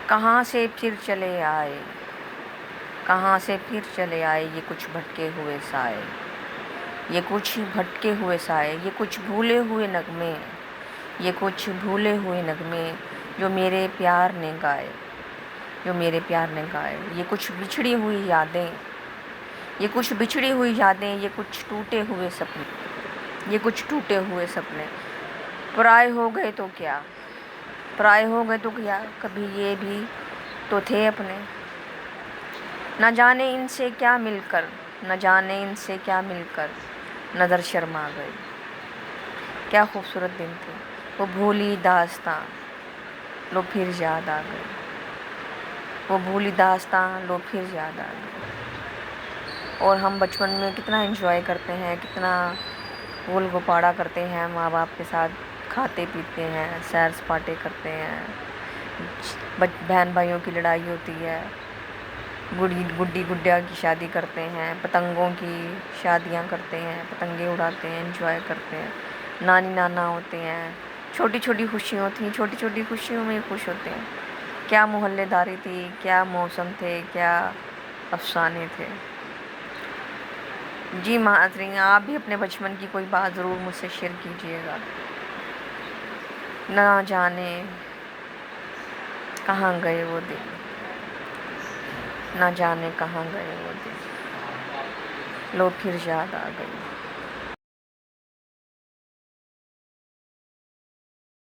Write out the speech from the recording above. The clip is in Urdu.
کہاں سے پھر چلے آئے، کہاں سے پھر چلے آئے یہ کچھ بھٹکے ہوئے سائے، یہ کچھ بھٹکے ہوئے سائے، یہ کچھ بھولے ہوئے نغمے، یہ کچھ بھولے ہوئے نغمے جو میرے پیار نے گائے، جو میرے پیار نے گائے، یہ کچھ بچھڑی ہوئی یادیں، یہ کچھ بچھڑی ہوئی یادیں، یہ کچھ ٹوٹے ہوئے سپنے، یہ کچھ ٹوٹے ہوئے سپنے، پرائے ہو گئے تو کیا، پرائے ہو گئے تو کیا، کبھی یہ بھی تو تھے اپنے، نہ جانے ان سے کیا مل کر، نہ جانے ان سے کیا مل کر نظر شرما گئی۔ کیا خوبصورت دن تھے، وہ بھولی داستاں لو پھر یاد آ گئی، وہ بھولی داستاں لو پھر یاد آ گئی۔ اور ہم بچپن میں کتنا انجوائے کرتے ہیں، کتنا گول گپاڑا کرتے ہیں، ماں باپ کے ساتھ کھاتے پیتے ہیں، سیر سپاٹے کرتے ہیں، بہن بھائیوں کی لڑائی ہوتی ہے، گڈی گڈیا کی شادی کرتے ہیں، پتنگوں کی شادیاں کرتے ہیں، پتنگیں اڑاتے ہیں، انجوائے کرتے ہیں، نانی نانا ہوتے ہیں، چھوٹی چھوٹی خوشیاں ہوتی ہیں، چھوٹی چھوٹی خوشیوں میں خوش ہوتے ہیں۔ کیا محلے داری تھی، کیا موسم تھے، کیا افسانے تھے۔ جی ناظرین، آپ بھی اپنے بچپن کی کوئی بات ضرور مجھ سے شیئر کیجیے گا۔ نہ جانے کہاں گئے وہ دن، نہ جانے کہاں گئے وہ دن، لو پھر یاد آ گئی۔